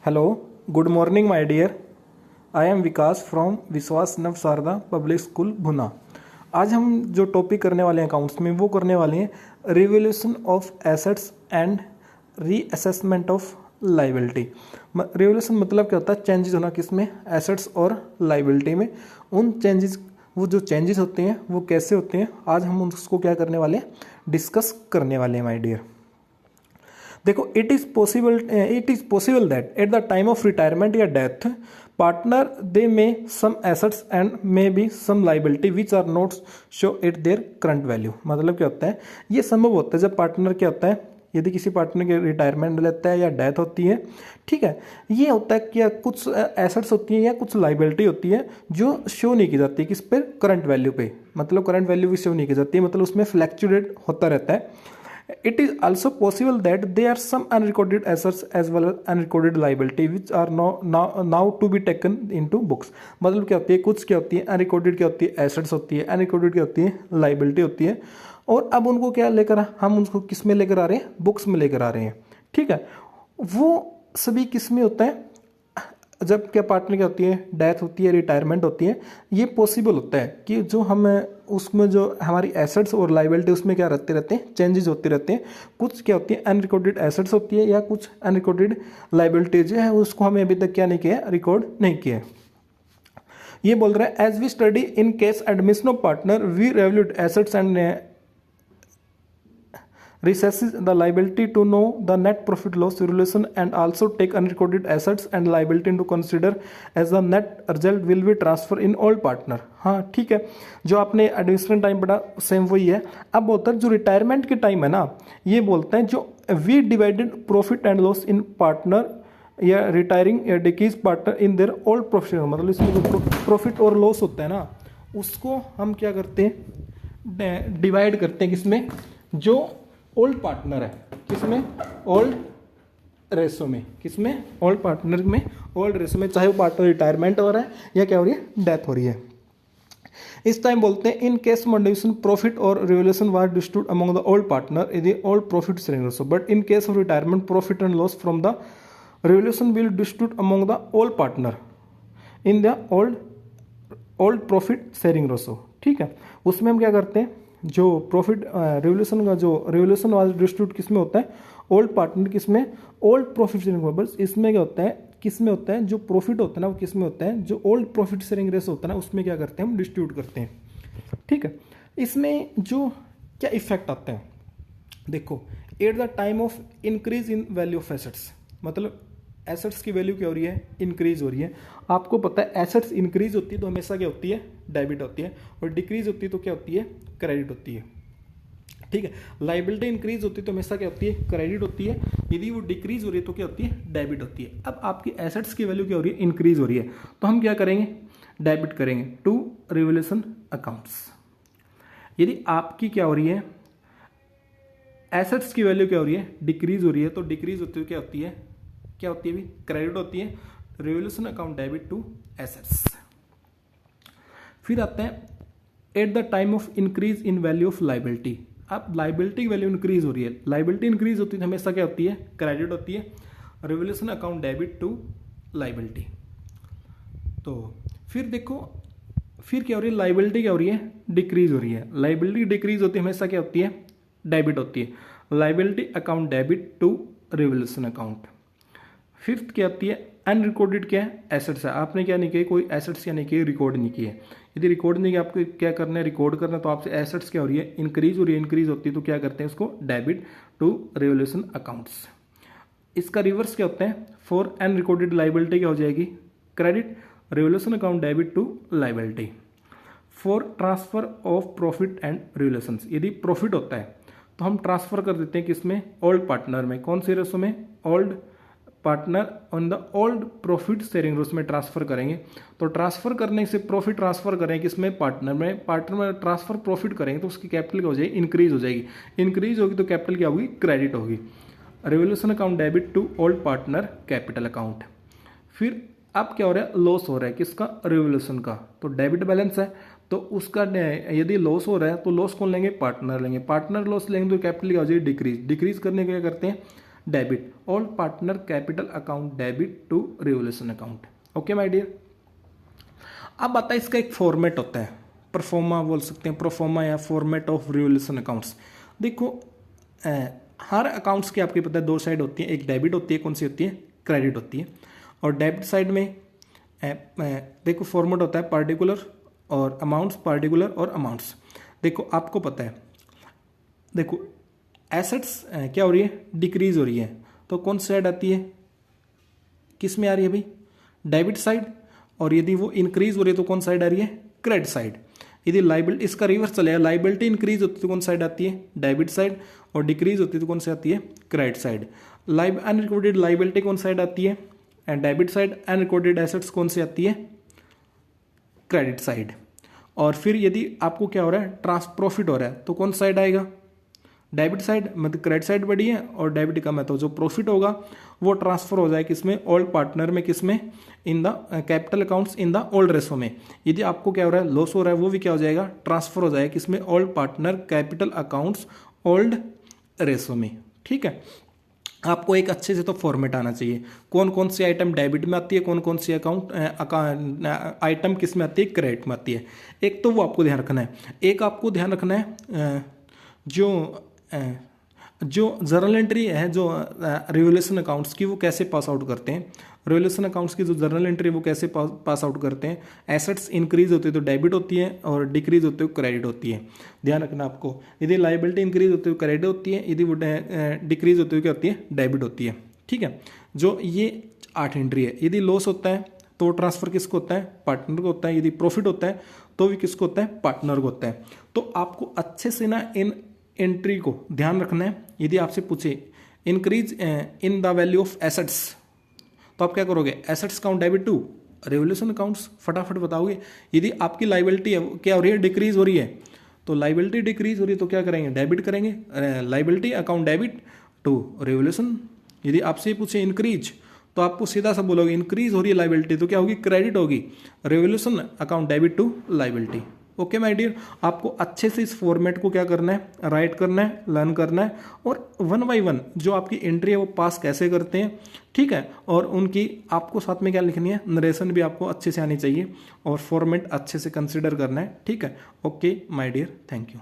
Hello, good morning my dear. I am Vikas from Vishwas Nav Sharda public school भुना। आज हम जो टॉपिक करने वाले हैं अकाउंट्स में वो करने वाले हैं revaluation of assets and reassessment of liability. Revaluation मतलब क्या होता है? चेंजेस होना किसमें? एसेट्स और लाइबिलिटी में। उन चेंजेस, वो जो चेंजेस होते हैं वो कैसे होते हैं, आज हम उसको क्या करने वाले हैं, डिस्कस करने वाले हैं माय डियर। देखो, it is possible that at the time of retirement या death partner they may some assets and may be some liability which are not show at their current value. मतलब क्या होता है? ये संभव होता है जब पार्टनर क्या होता है, यदि किसी पार्टनर के रिटायरमेंट लेता है या डेथ होती है, ठीक है, ये होता है कि कुछ एसेट्स होती हैं या कुछ लाइबिलिटी होती है जो शो नहीं की जाती किस पे, करंट वैल्यू पे। मतलब करंट वैल्यू भी शो नहीं की जाती है, मतलब उसमें फ्लैक्चुएट होता रहता है। It is also possible that there are some unrecorded assets as well as unrecorded liability which are now to be taken into books। मतलब क्या होती है, कुछ क्या होती है अनरिकॉर्डेड, क्या होती है एसेट्स होती है, अनरिकॉर्डेड क्या होती है लाइबिलिटी होती है, और अब उनको क्या लेकर हम उनको किस में लेकर आ रहे हैं, बुक्स में लेकर आ रहे हैं। ठीक है, वो सभी किस में होता है जब क्या पार्टनर क्या होती है, डेथ होती है, रिटायरमेंट होती है। ये पॉसिबल होता है कि जो हम उसमें जो हमारी एसेट्स और लाइबिलिटी उसमें क्या रहते हैं, चेंजेस होते रहते हैं। कुछ क्या होती है अनरिकॉर्डेड एसेट्स होती है या कुछ अनरिकॉर्डेड लाइबिलिटी जो है उसको हमें अभी तक क्या नहीं किया, रिकॉर्ड नहीं किया। ये बोल रहा है as we study in case admission of partner we revaluate assets and recesses the liability to know the net profit loss relation and also take unrecorded assets and liability into consider as the net result will be transfer in all partner। हाँ ठीक है, जो आपने admission time पढ़ा same वही है। अब बोलता है जो रिटायरमेंट के टाइम है ना, ये बोलते हैं जो we divided profit and loss in partner या रिटायरिंग या decrease partner in their old profession. मतलब इसमें जो प्रॉफिट और लॉस होता है ना उसको हम क्या करते हैं, डिवाइड करते हैं किसमें, जो ओल्ड पार्टनर है, किसमें, ओल्ड रेशो में, किसमें, ओल्ड पार्टनर में, ओल्ड रेशो में, चाहे वो पार्टनर रिटायरमेंट हो रहा है या क्या हो रही है, डेथ हो रही है। इस टाइम बोलते हैं इन केस मोडिफिकेशन प्रॉफिट और revaluation was distributed among the old partner in the old profit sharing ratio, but in case of retirement profit and loss from the revaluation will distribute among the old partner in the old profit sharing ratio. ठीक है, उसमें हम क्या करते हैं, जो profit revolution का जो रिवोल्यूशन वाला डिस्ट्रीब्यूट किस में होता है, ओल्ड पार्टनर किसमें, ओल्ड प्रॉफिट शेयरिंग। बस इसमें क्या होता है, किस में होता है, जो प्रॉफिट होता है ना वो किस में होता है, जो ओल्ड प्रॉफिट शेयरिंग रेशो होता है ना उसमें क्या करते हैं, हम डिस्ट्रीब्यूट करते हैं। ठीक है, इसमें जो क्या इफेक्ट आता है, देखो eight the time of increase in value of assets, मतलब एसेट्स की वैल्यू क्या हो रही है, इंक्रीज हो रही है। आपको पता है एसेट्स इंक्रीज होती है तो हमेशा क्या होती है, डेबिट होती है, और डिक्रीज होती है तो क्या होती है, क्रेडिट होती है। ठीक है, लाइबिलिटी इंक्रीज होती है तो हमेशा क्या होती है, क्रेडिट होती है। यदि वो डिक्रीज हो रही है तो क्या होती है, डेबिट होती है। अब आपकी एसेट्स की वैल्यू क्या हो रही है, इंक्रीज हो रही है, तो हम क्या करेंगे, डेबिट करेंगे टू रिवैल्यूएशन अकाउंट्स। यदि आपकी क्या हो रही है, एसेट्स की वैल्यू क्या हो रही है, डिक्रीज हो रही है, तो डिक्रीज होती है क्या होती है, क्या होती है भी, क्रेडिट होती है, revaluation account debit to assets. फिर आते हैं at the time of increase in value of liability. अब लाइबिलिटी की वैल्यू इंक्रीज हो रही है, लाइबिलिटी इंक्रीज होती है हमेशा क्या होती है, क्रेडिट होती है, revaluation account debit to liability. तो फिर देखो, फिर क्या हो रही है, लाइबिलिटी क्या हो रही है, डिक्रीज हो रही है। लाइबिलिटी डिक्रीज होती है हमेशा क्या होती है, डेबिट होती है, liability account debit to revaluation account. Fifth क्या आती है, अनरिकॉर्डेड क्या है, एसेट्स है। आपने क्या नहीं किया, कोई एसेट्स क्या नहीं किए, रिकॉर्ड नहीं किए। यदि रिकॉर्ड नहीं किया, आपको क्या करना है, रिकॉर्ड करना है, तो आपसे एसेट्स क्या हो रही है, इंक्रीज हो रही है, इंक्रीज होती है तो क्या करते हैं उसको, डेबिट टू रिवैल्यूएशन अकाउंट्स। इसका रिवर्स क्या होता है, फॉर अनरिकॉर्डेड लाइबिलिटी क्या हो जाएगी, credit, revaluation account debit to liability. For transfer of profit and revaluation, यदि प्रॉफिट होता है तो हम ट्रांसफर कर देते हैं किसमें, ओल्ड पार्टनर में। कौन से रेशो में, old partner on the old profit sharing ratio में ट्रांसफर करेंगे। तो ट्रांसफर करने से प्रॉफिट ट्रांसफर करेंगे किसमें, पार्टनर में। पार्टनर में ट्रांसफर प्रॉफिट करेंगे तो उसकी कैपिटल क्या हो जाएगी, इंक्रीज हो जाएगी। इंक्रीज होगी तो कैपिटल क्या होगी, क्रेडिट होगी। Revaluation account debit to old partner capital account. फिर अब क्या हो रहा है, लॉस हो रहा है किसका, रिवैल्यूएशन का, तो डेबिट बैलेंस है तो उसका यदि लॉस हो रहा है तो लॉस कौन लेंगे, पार्टनर लेंगे। पार्टनर लॉस लेंगे तो कैपिटल क्या हो जाएगी, डिक्रीज। डिक्रीज करने के क्या करते हैं, debit, all partner capital account debit to revolution account. Okay my dear. अब आता है इसका एक फॉर्मेट होता है, परफॉर्मा बोल सकते हैं, परफॉर्मा या फॉर्मेट ऑफ रिवोल्यूशन अकाउंट्स। देखो हर अकाउंट्स की आपकी पता है दो साइड होती है, एक डेबिट होती है, कौन सी होती है, क्रेडिट होती है। और डेबिट साइड में देखो फॉर्मेट होता है पार्टिकुलर और अमाउंट्स, पार्टिकुलर और अमाउंट्स। देखो आपको पता है, देखो एसेट्स क्या हो रही है, डिक्रीज हो रही है, तो कौन सी साइड आती है, किस में आ रही है भाई, डेबिट साइड। और यदि वो इंक्रीज हो रही है तो कौन साइड आ रही है, क्रेडिट साइड। यदि लाइबिलिटी, इसका रिवर्स चलेगा, लाइबिलिटी इंक्रीज होती है तो कौन साइड आती है, डेबिट साइड, और डिक्रीज होती है तो कौन सी आती है, क्रेडिट साइड। अनरिकॉर्डेड लाइबिलिटी कौन साइड आती है, डेबिट साइड। अनरिकॉर्डेड एसेट्स कौन सी आती है, क्रेडिट साइड। और फिर यदि आपको क्या हो रहा है, प्रॉफिट हो रहा है तो कौन साइड आएगा, डेबिट साइड, मतलब क्रेडिट साइड बढ़ी है और डेबिट कम है, तो जो प्रॉफिट होगा वो ट्रांसफर हो जाए किसमें, ओल्ड पार्टनर में, किसमें, in the capital accounts in the old ratio में। यदि आपको क्या हो रहा है, लॉस हो रहा है, वो भी क्या हो जाएगा, ट्रांसफर हो जाएगा किसमें, old partner capital accounts old ratio में। ठीक है, आपको एक अच्छे से तो फॉर्मेट आना चाहिए, कौन कौन सी आइटम डेबिट में आती है, कौन कौन सी आइटम किस में आती है, क्रेडिट में आती है। एक तो वो आपको ध्यान रखना है। एक आपको ध्यान रखना है जो जर्नल एंट्री है, जो रिवोल्यूशन अकाउंट्स की, वो कैसे पास आउट करते हैं। रिवोल्यूशन अकाउंट्स की जो जर्नल एंट्री वो कैसे पास आउट करते हैं, एसेट्स इंक्रीज होती है तो डेबिट होती है और डिक्रीज होती है तो क्रेडिट होती है। ध्यान रखना आपको, यदि लाइबिलिटी इंक्रीज होती है तो क्रेडिट होती है, यदि वो डिक्रीज होती है क्या होती है, डेबिट होती है। ठीक है, जो ये 8 एंट्री है। यदि लॉस होता है तो ट्रांसफर किसको होता है, पार्टनर को होता है। यदि प्रॉफिट होता है तो भी किसको होता है, पार्टनर को होता है। तो आपको अच्छे से ना इन एंट्री को ध्यान रखना है। यदि आपसे पूछे increase in the value of assets, तो आप क्या करोगे, assets count debit to revolution accounts, फटाफट बताओगे। यदि आपकी लाइबिलिटी है क्या हो रही है, डिक्रीज हो रही है, तो लाइबिलिटी डिक्रीज हो रही है तो क्या करेंगे, डेबिट करेंगे, liability account debit to revolution. यदि आपसे पूछे इंक्रीज, तो आपको सीधा सा बोलोगे इंक्रीज हो रही है लाइबिलिटी तो क्या होगी, क्रेडिट होगी, revolution account debit to liability. Okay my dear, आपको अच्छे से इस फॉर्मेट को क्या करना है, राइट करना है, लर्न करना है, और 1 बाय 1 जो आपकी एंट्री है वो पास कैसे करते हैं। ठीक है, और उनकी आपको साथ में क्या लिखनी है, नरेशन भी आपको अच्छे से आनी चाहिए और फॉर्मेट अच्छे से कंसिडर करना है। ठीक है, okay my dear, thank you.